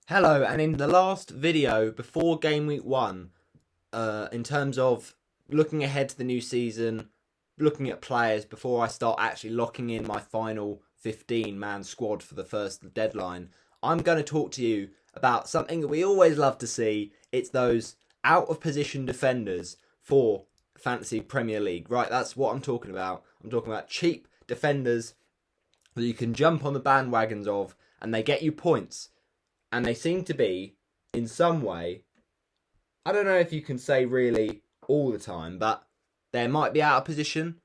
Hello, and in the last video before game week 1, in terms of looking ahead to the new season, looking at players before I start actually locking in my final 15-man squad for the first deadline, I'm going to talk to you about something that we always love to see. It's those out-of-position defenders for Fantasy Premier League. Right, that's what I'm talking about. I'm talking about cheap defenders that you can jump on the bandwagons of, and they get you points. And they seem to be, in some way, I don't know if you can say really all the time, but they might be out of position,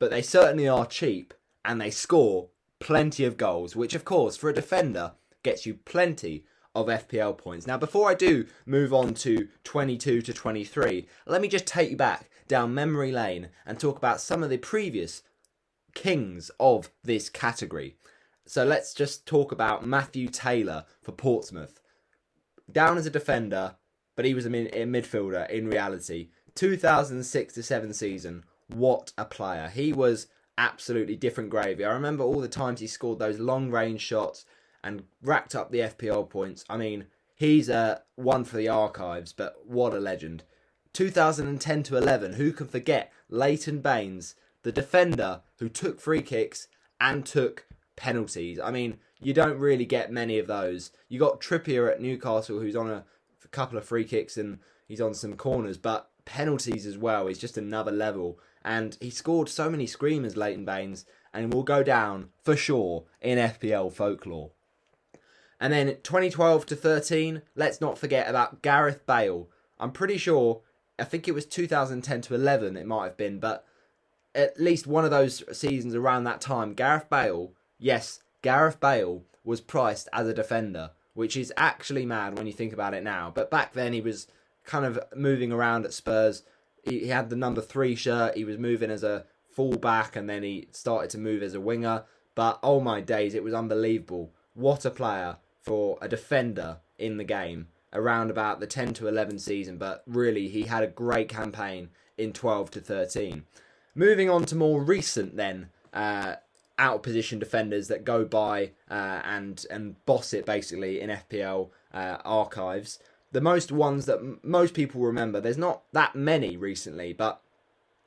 but they certainly are cheap, and they score plenty of goals, which of course, for a defender, gets you plenty of FPL points. Now, before I do move on to 22 to 23, let me just take you back down memory lane and talk about some of the previous kings of this category. So let's just talk about Matthew Taylor for Portsmouth. Down as a defender, but he was a midfielder in reality. 2006 to 7 season, what a player. He was absolutely different gravy. I remember all the times he scored those long range shots and racked up the FPL points. I mean, he's one for the archives, but what a legend. 2010 to 11, who can forget Leighton Baines, the defender who took free kicks and took penalties. I mean, you don't really get many of those. You got Trippier at Newcastle, who's on a couple of free kicks and he's on some corners, but penalties as well is just another level. And he scored so many screamers, Leighton Baines, and will go down for sure in FPL folklore. And then 2012 to 13, let's not forget about Gareth Bale. I'm pretty sure, I think it was 2010 to 11 it might have been, but at least one of those seasons around that time, Gareth Bale was priced as a defender, which is actually mad when you think about it now. But back then he was kind of moving around at Spurs. He had the number 3 shirt. He was moving as a full-back and then he started to move as a winger. But oh my days, it was unbelievable. What a player for a defender in the game around about the 10 to 11 season. But really, he had a great campaign in 12 to 13. Moving on to more recent then, out of position defenders that go by and boss it basically in FPL archives. The most ones that most people remember, there's not that many recently, but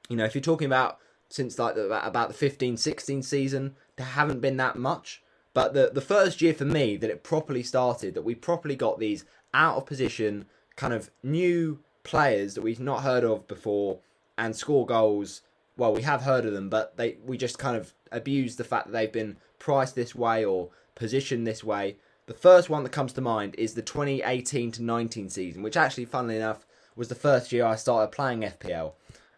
you know, if you're talking about since like about the 15-16 season, there haven't been that much. But the first year for me that it properly started, that we properly got these out of position kind of new players that we've not heard of before and score goals. Well, we have heard of them, but we just kind of abuse the fact that they've been priced this way or positioned this way. The first one that comes to mind is the 2018 to 19 season, which actually, funnily enough, was the first year I started playing FPL.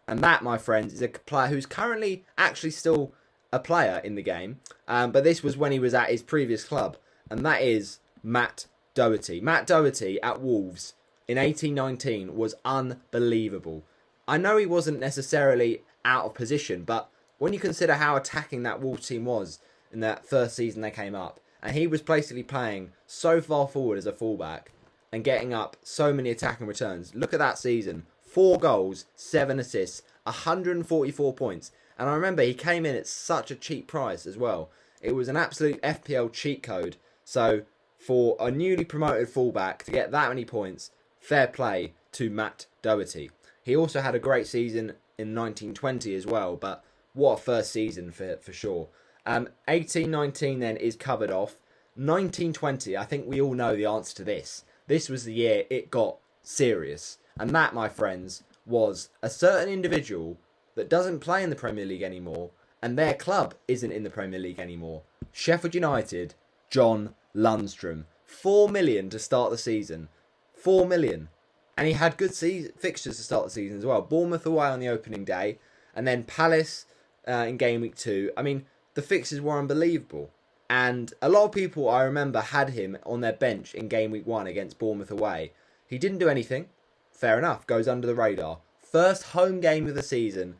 And that, my friends, is a player who's currently actually still a player in the game. But this was when he was at his previous club. And that is Matt Doherty. Matt Doherty at Wolves in 18-19 was unbelievable. I know he wasn't necessarily out of position, but when you consider how attacking that Wolves team was in that first season they came up, and he was basically playing so far forward as a fullback and getting up so many attacking returns. Look at that season. 4 goals, 7 assists, 144 points. And I remember he came in at such a cheap price as well. It was an absolute FPL cheat code. So for a newly promoted fullback to get that many points, fair play to Matt Doherty. He also had a great season in 1920 as well, but what a first season for sure. 18-19 then is covered off. 1920, I think we all know the answer to this. This was the year it got serious. And that, my friends, was a certain individual that doesn't play in the Premier League anymore, and their club isn't in the Premier League anymore. Sheffield United, John Lundstram. 4 million to start the season. 4 million. And he had good fixtures to start the season as well. Bournemouth away on the opening day. And then Palace in game week 2. I mean, the fixtures were unbelievable. And a lot of people, I remember, had him on their bench in game week 1 against Bournemouth away. He didn't do anything. Fair enough. Goes under the radar. First home game of the season.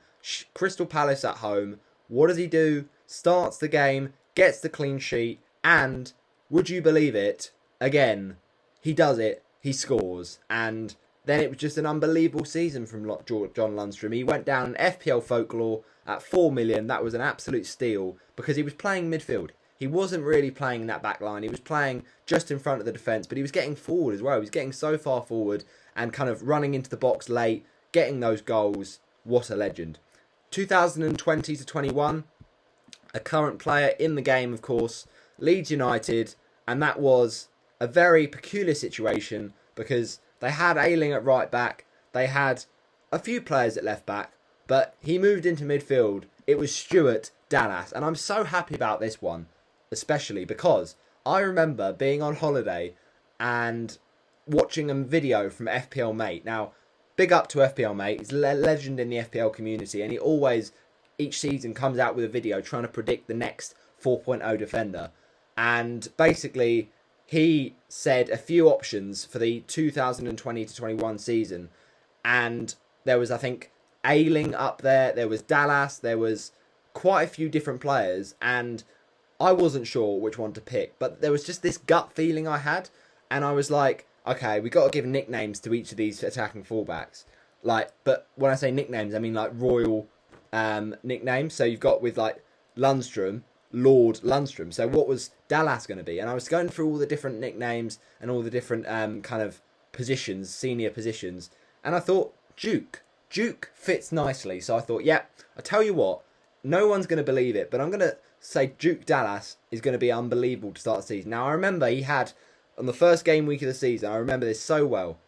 Crystal Palace at home. What does he do? Starts the game. Gets the clean sheet. And, would you believe it? Again, he does it. He scores. And then it was just an unbelievable season from John Lundstram. He went down in FPL folklore at 4 million. That was an absolute steal because he was playing midfield. he wasn't really playing in that back line. He was playing just in front of the defence, but he was getting forward as well. He was getting so far forward and kind of running into the box late, getting those goals. What a legend. 2020 to 21, a current player in the game, of course, Leeds United, and that was a very peculiar situation because they had Ayling at right back, they had a few players at left back, but he moved into midfield. It was Stuart Dallas, and I'm so happy about this one, especially because I remember being on holiday and watching a video from FPL Mate. Now, big up to FPL Mate. He's a legend in the FPL community, and he always, each season, comes out with a video trying to predict the next 4.0 defender. And basically, he said a few options for the 2020 to 21 season, and there was, I think, Ayling up there was Dallas, there was quite a few different players, and I wasn't sure which one to pick, but there was just this gut feeling I had, and I was like, okay, we got to give nicknames to each of these attacking fullbacks. Like, but when I say nicknames, I mean like royal nicknames. So you've got with like Lundstrom, Lord Lundstrom. So what was Dallas going to be? And I was going through all the different nicknames and all the different kind of positions, senior positions, and I thought Duke fits nicely. So I thought, yeah, I tell you what, no one's going to believe it, but I'm going to say Duke Dallas is going to be unbelievable to start the season. Now, I remember he had, on the first game week of the season, I remember this so well.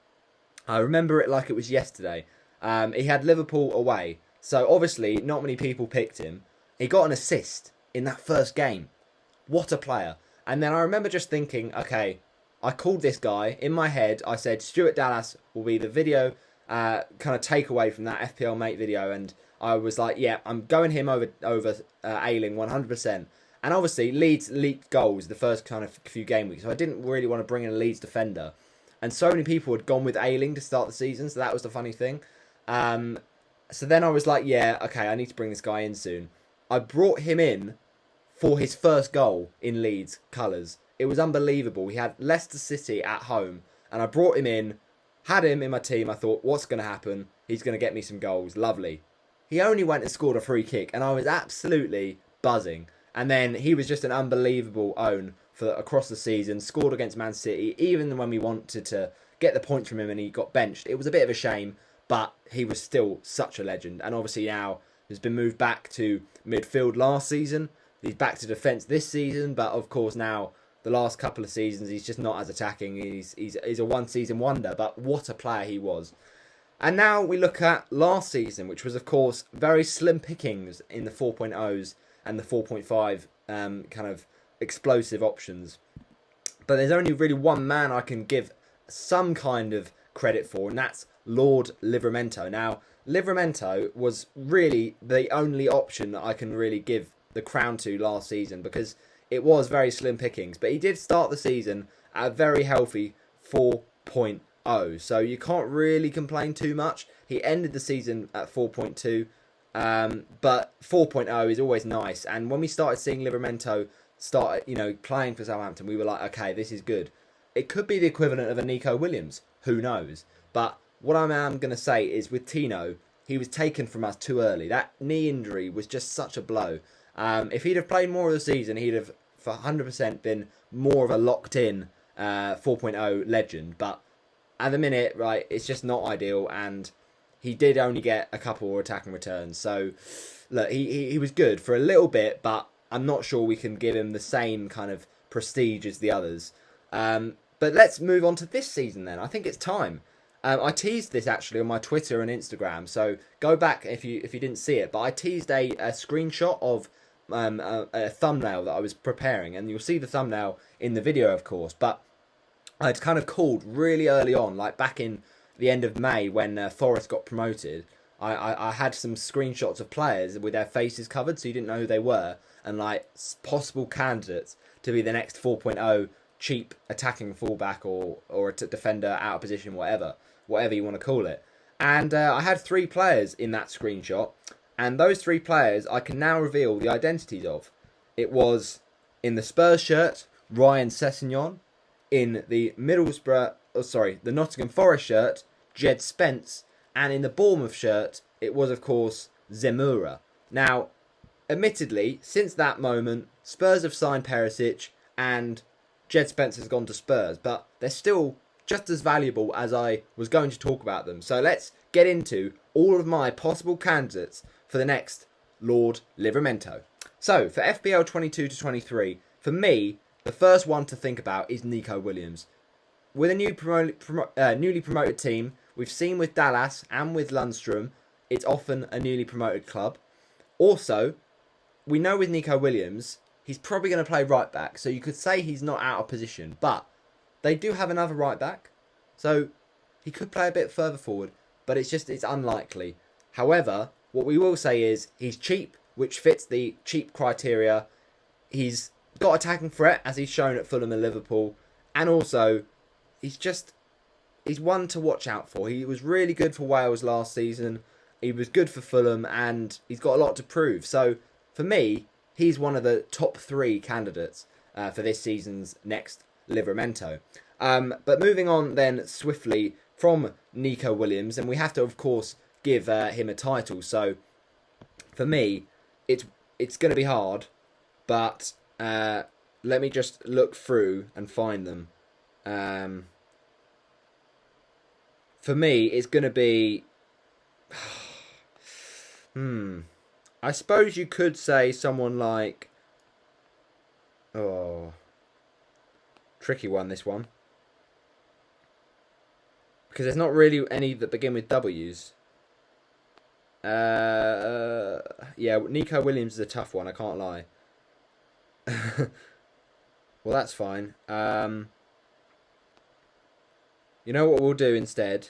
I remember it like it was yesterday. He had Liverpool away, so obviously not many people picked him. He got an assist in that first game. What a player. And then I remember just thinking, okay, I called this guy. In my head, I said Stuart Dallas will be the video kind of takeaway from that FPL Mate video, and I was like, yeah, I'm going him over Ayling 100%. And obviously, Leeds leaked goals the first kind of few game weeks, so I didn't really want to bring in a Leeds defender. And so many people had gone with Ayling to start the season, so that was the funny thing. So then I was like, yeah, okay, I need to bring this guy in soon. I brought him in for his first goal in Leeds colours. It was unbelievable. He had Leicester City at home, and I brought him in, had him in my team. I thought, what's going to happen? He's going to get me some goals. Lovely. He only went and scored a free kick, and I was absolutely buzzing. And then he was just an unbelievable own for across the season. Scored against Man City, even when we wanted to get the points from him and he got benched. It was a bit of a shame, but he was still such a legend. And obviously now has been moved back to midfield last season. He's back to defence this season, but of course now the last couple of seasons he's just not as attacking. He's a one-season wonder, but what a player he was. And now we look at last season, which was, of course, very slim pickings in the 4.0s and the 4.5 kind of explosive options. But there's only really one man I can give some kind of credit for, and that's Lord Livramento. Now, Livramento was really the only option that I can really give the crown to last season, because it was very slim pickings. But he did start the season at a very healthy 4.0. So you can't really complain too much. He ended the season at 4.2, but 4.0 is always nice. And when we started seeing Livramento start, playing for Southampton, we were like, okay, this is good. It could be the equivalent of a Nico Williams, who knows? But what I am going to say is with Tino, he was taken from us too early. That knee injury was just such a blow. If he'd have played more of the season, he'd have for 100% been more of a locked-in 4.0 legend. But at the minute, right, it's just not ideal, and he did only get a couple of attacking returns. So, look, he was good for a little bit, but I'm not sure we can give him the same kind of prestige as the others. But let's move on to this season then. I think it's time. I teased this actually on my Twitter and Instagram, so go back if you didn't see it. But I teased a screenshot of a thumbnail that I was preparing, and you'll see the thumbnail in the video, of course. But I'd kind of called really early on, like back in the end of May when Forest got promoted. I had some screenshots of players with their faces covered, so you didn't know who they were, and like possible candidates to be the next 4.0 cheap attacking fullback or a defender out of position, whatever you want to call it. And I had 3 players in that screenshot, and those 3 players I can now reveal the identities of. It was in the Spurs shirt, Ryan Sessegnon. In the the Nottingham Forest shirt, Jed Spence, and in the Bournemouth shirt, it was, of course, Zemura. Now, admittedly, since that moment, Spurs have signed Perisic and Jed Spence has gone to Spurs, but they're still just as valuable as I was going to talk about them. So let's get into all of my possible candidates for the next Lord Livramento. So for FPL 22 to 23, for me, the first one to think about is Nico Williams. With a newly promoted team, we've seen with Dallas and with Lundstrom, it's often a newly promoted club. Also, we know with Nico Williams, he's probably going to play right back, so you could say he's not out of position, but they do have another right back, so he could play a bit further forward, but it's unlikely. However, what we will say is he's cheap, which fits the cheap criteria. He's got attacking threat, as he's shown at Fulham and Liverpool, and also he's one to watch out for. He was really good for Wales last season. He was good for Fulham, and he's got a lot to prove. So for me, he's one of the top 3 candidates for this season's next Livramento. But moving on then swiftly from Nico Williams, and we have to of course give him a title. So for me, it's going to be hard, but let me just look through and find them. For me, it's going to be... I suppose you could say someone like... Oh... Tricky one, this one. Because there's not really any that begin with W's. Yeah, Nico Williams is a tough one, I can't lie. Well, that's fine. You know what we'll do instead?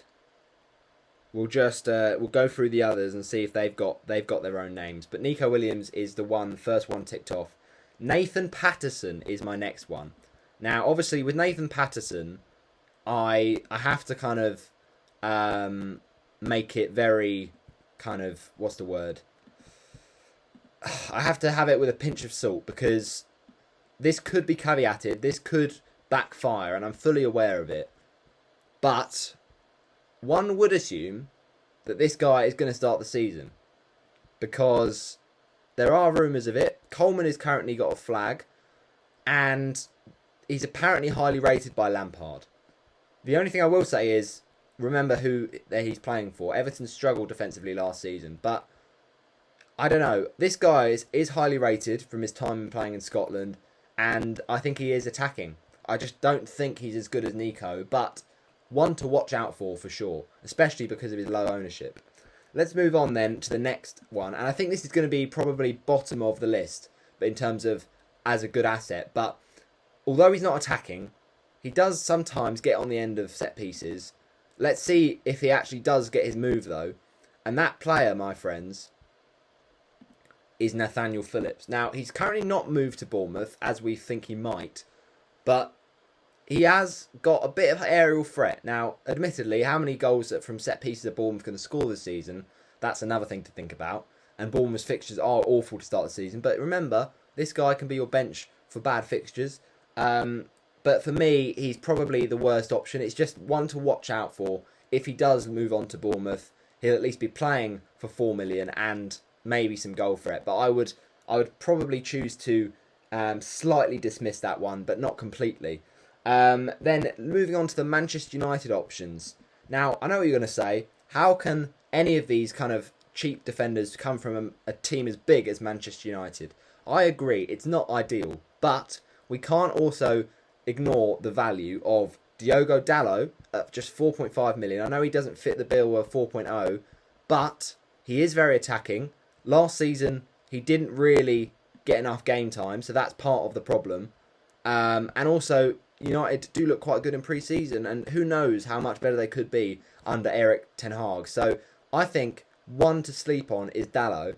We'll just we'll go through the others and see if they've got their own names. But Nico Williams is the first one ticked off. Nathan Patterson is my next one. Now, obviously, with Nathan Patterson, I have to kind of make it very kind of, what's the word? I have to have it with a pinch of salt, because this could be caveated, this could backfire, and I'm fully aware of it. But one would assume that this guy is going to start the season, because there are rumours of it. Coleman has currently got a flag, and he's apparently highly rated by Lampard. The only thing I will say is, remember who he's playing for. Everton struggled defensively last season, but I don't know. This guy is highly rated from his time playing in Scotland, and I think he is attacking. I just don't think he's as good as Nico, but one to watch out for sure, especially because of his low ownership. Let's move on then to the next one, and I think this is going to be probably bottom of the list, but in terms of as a good asset. But although he's not attacking, he does sometimes get on the end of set pieces. Let's see if he actually does get his move though, and that player, my friends, is Nathaniel Phillips. Now, he's currently not moved to Bournemouth, as we think he might, but he has got a bit of aerial threat. Now, admittedly, how many goals from set pieces are Bournemouth going to score this season? That's another thing to think about. And Bournemouth's fixtures are awful to start the season. But remember, this guy can be your bench for bad fixtures. But for me, he's probably the worst option. It's just one to watch out for. If he does move on to Bournemouth, he'll at least be playing for 4 million and maybe some goal threat. But I would probably choose to slightly dismiss that one, but not completely. Then moving on to the Manchester United options. Now, I know what you're going to say. How can any of these kind of cheap defenders come from a team as big as Manchester United? I agree, it's not ideal, but we can't also ignore the value of Diogo Dalot at just 4.5 million. I know he doesn't fit the bill of 4.0, but he is very attacking. Last season, he didn't really get enough game time, so that's part of the problem. And also, United do look quite good in pre-season, and who knows how much better they could be under Erik ten Hag. So I think one to sleep on is Dalot,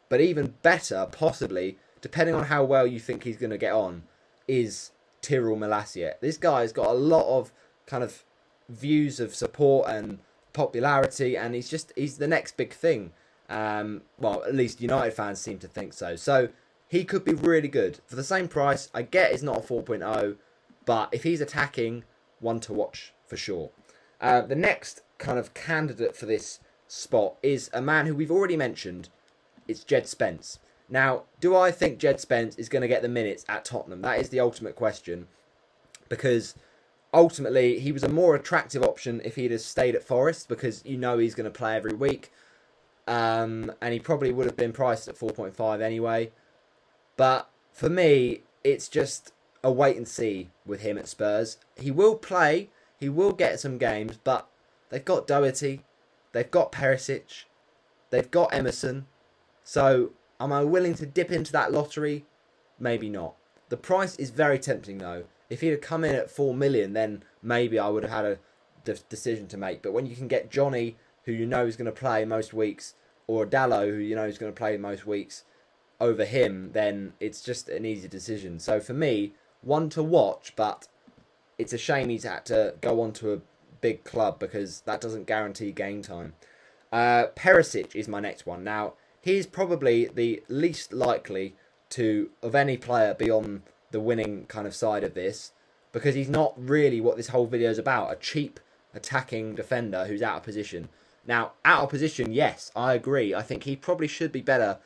but even better, possibly, depending on how well you think he's going to get on, is Tyrell Malacia. This guy's got a lot of kind of views of support and popularity, and he's the next big thing. Well, at least United fans seem to think so. So he could be really good. For the same price, I get it's not a 4.0, but if he's attacking, one to watch for sure. The next kind of candidate for this spot is a man who we've already mentioned. It's Jed Spence. Now, do I think Jed Spence is going to get the minutes at Tottenham? That is the ultimate question, because ultimately he was a more attractive option if he'd have stayed at Forest, because you know he's going to play every week, and he probably would have been priced at 4.5 anyway. But for me, it's just a wait and see with him at Spurs. He will play, he will get some games, but they've got Doherty, they've got Perisic, they've got Emerson. So am I willing to dip into that lottery? Maybe not. The price is very tempting though. If he'd have come in at 4 million, then maybe I would have had a decision to make. But when you can get Johnny, who you know is going to play most weeks, or Dallo, who you know is going to play most weeks, over him, then it's just an easy decision. So for me, one to watch, but it's a shame he's had to go on to a big club, because that doesn't guarantee game time. Perisic is my next one. Now, he's probably the least likely to, of any player, be on the winning kind of side of this, because he's not really what this whole video is about, a cheap attacking defender who's out of position. Now, out of position, yes, I agree. I think he probably should be better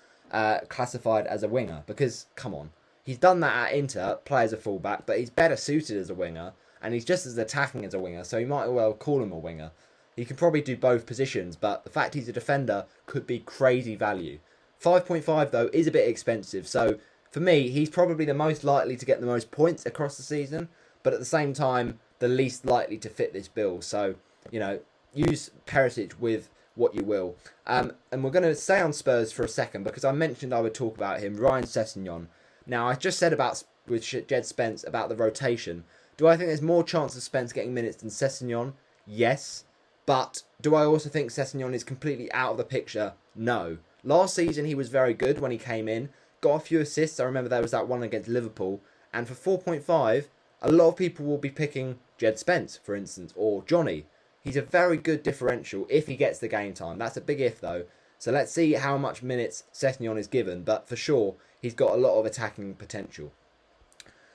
classified as a winger, because, come on, he's done that at Inter, play as a fullback, but he's better suited as a winger, and he's just as attacking as a winger, so you might as well call him a winger. He can probably do both positions, but the fact he's a defender could be crazy value. 5.5 though is a bit expensive, so for me, he's probably the most likely to get the most points across the season, but at the same time, the least likely to fit this bill. So, you know, use Perisic with what you will. And we're going to stay on Spurs for a second, because I mentioned I would talk about him, Ryan Sessegnon. Now, I just said about with Jed Spence about the rotation. Do I think there's more chance of Spence getting minutes than Sessegnon? Yes. But do I also think Sessegnon is completely out of the picture? No. Last season, he was very good when he came in. Got a few assists. I remember there was that one against Liverpool. And for 4.5, a lot of people will be picking Jed Spence, for instance, or Johnny. He's a very good differential if he gets the game time. That's a big if, though. So let's see how much minutes Sessegnon is given. But for sure, he's got a lot of attacking potential.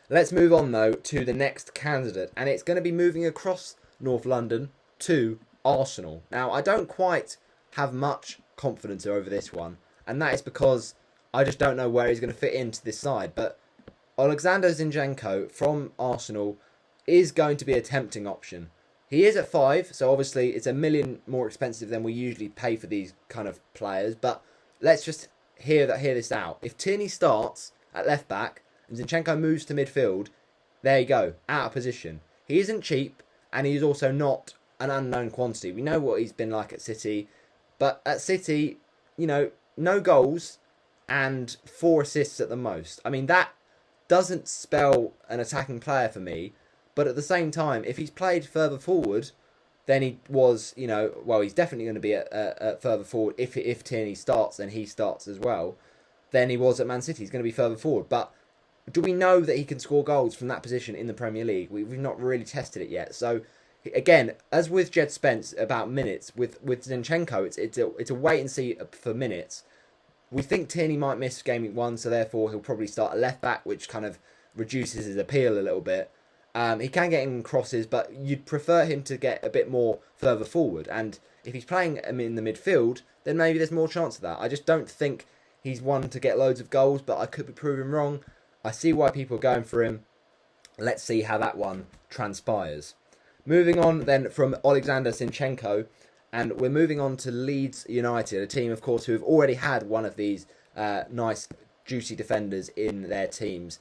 Let's move on, though, to the next candidate. And it's going to be moving across North London to Arsenal. Now, I don't quite have much confidence over this one. And that is because I just don't know where he's going to fit into this side. But Alexander Zinjenko from Arsenal is going to be a tempting option. He is at 5, so obviously it's $1 million more expensive than we usually pay for these kind of players. But let's just hear this out. If Tierney starts at left back and Zinchenko moves to midfield, there you go, out of position. He isn't cheap, and he's also not an unknown quantity. We know what he's been like at City, but at City, you know, no goals and 4 assists at the most. I mean, that doesn't spell an attacking player for me. But at the same time, if he's played further forward, then he was, you know, well, he's definitely going to be at further forward. If Tierney starts, then he starts as well. Then he was at Man City. He's going to be further forward. But do we know that he can score goals from that position in the Premier League? We've not really tested it yet. So, again, as with Jed Spence about minutes, with Zinchenko, it's a wait and see for minutes. We think Tierney might miss game week 1, so therefore he'll probably start at left back, which kind of reduces his appeal a little bit. He can get in crosses, but you'd prefer him to get a bit more further forward. And if he's playing in the midfield, then maybe there's more chance of that. I just don't think he's one to get loads of goals, but I could be proven wrong. I see why people are going for him. Let's see how that one transpires. Moving on then from Alexander Zinchenko, and we're moving on to Leeds United, a team, of course, who have already had one of these nice, juicy defenders in their teams.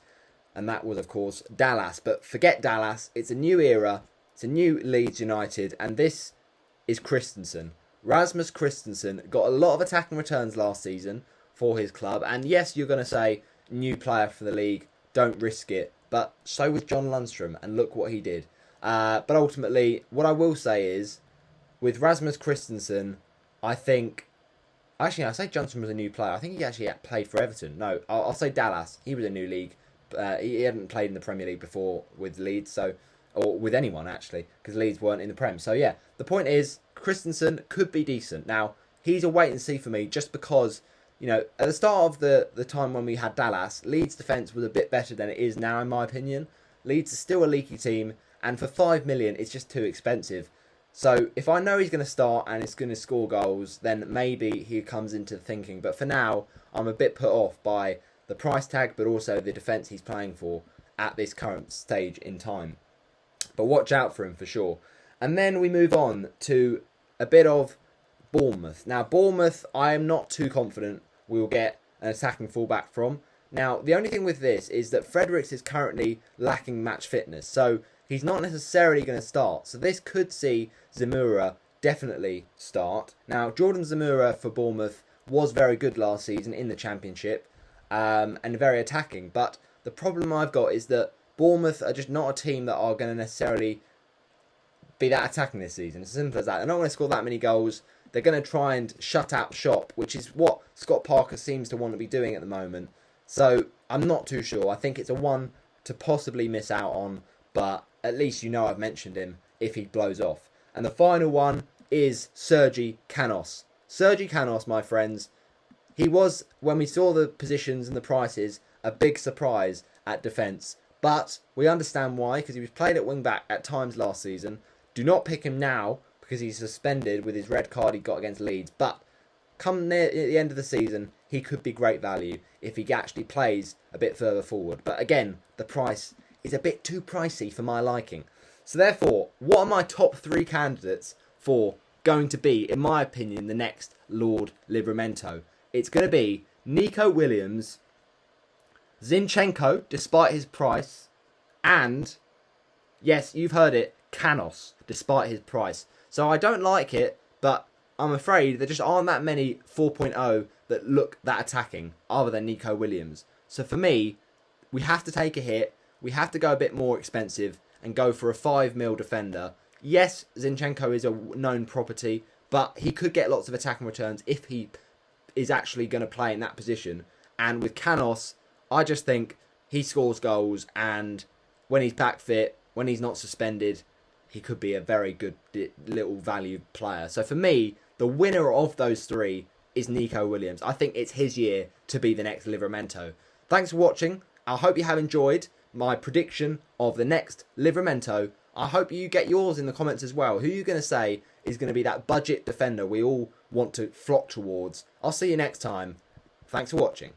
And that was, of course, Dallas. But forget Dallas. It's a new era. It's a new Leeds United. And this is Christensen. Rasmus Christensen got a lot of attacking returns last season for his club. And yes, you're going to say, new player for the league, don't risk it. But so was John Lundstrom. And look what he did. But ultimately, what I will say is, with Rasmus Christensen, I think... Actually, I say Johnson was a new player. I think he actually played for Everton. No, I'll say Dallas. He was a new league. He hadn't played in the Premier League before with Leeds, or with anyone actually, because Leeds weren't in the Prem. So yeah, the point is Christensen could be decent. Now he's a wait and see for me, just because, you know, at the start of the time when we had Dallas, Leeds' defence was a bit better than it is now, in my opinion. Leeds is still a leaky team, and for 5 million, it's just too expensive. So if I know he's going to start and he's going to score goals, then maybe he comes into thinking. But for now, I'm a bit put off by the price tag, but also the defence he's playing for at this current stage in time. But watch out for him for sure. And then we move on to a bit of Bournemouth. Now, Bournemouth, I am not too confident we will get an attacking fullback from. Now, the only thing with this is that Fredericks is currently lacking match fitness, so he's not necessarily going to start. So this could see Zamora definitely start. Now, Jordan Zamora for Bournemouth was very good last season in the Championship and very attacking. But the problem I've got is that Bournemouth are just not a team that are going to necessarily be that attacking this season. It's as simple as that. They're not going to score that many goals. They're going to try and shut out shop, which is what Scott Parker seems to want to be doing at the moment. So I'm not too sure. I think it's a one to possibly miss out on, but at least you know I've mentioned him if he blows off. And the final one is Sergi Canos. Sergi Canos, my friends, he was, when we saw the positions and the prices, a big surprise at defence. But we understand why, because he was played at wing-back at times last season. Do not pick him now, because he's suspended with his red card he got against Leeds. But come near at the end of the season, he could be great value if he actually plays a bit further forward. But again, the price is a bit too pricey for my liking. So therefore, what are my top 3 candidates for going to be, in my opinion, the next Lord Livramento? It's going to be Nico Williams, Zinjenko, despite his price, and, yes, you've heard it, Canos, despite his price. So I don't like it, but I'm afraid there just aren't that many 4.0 that look that attacking, other than Nico Williams. So for me, we have to take a hit. We have to go a bit more expensive and go for a 5 mil defender. Yes, Zinjenko is a known property, but he could get lots of attacking returns if he is actually going to play in that position. And with Canos, I just think he scores goals, and when he's back fit, when he's not suspended, he could be a very good little value player. So for me, the winner of those 3 is Nico Williams. I think it's his year to be the next Livramento. Thanks for watching. I hope you have enjoyed my prediction of the next Livramento. I hope you get yours in the comments as well. Who are you going to say is going to be that budget defender we all want to flock towards? I'll see you next time. Thanks for watching.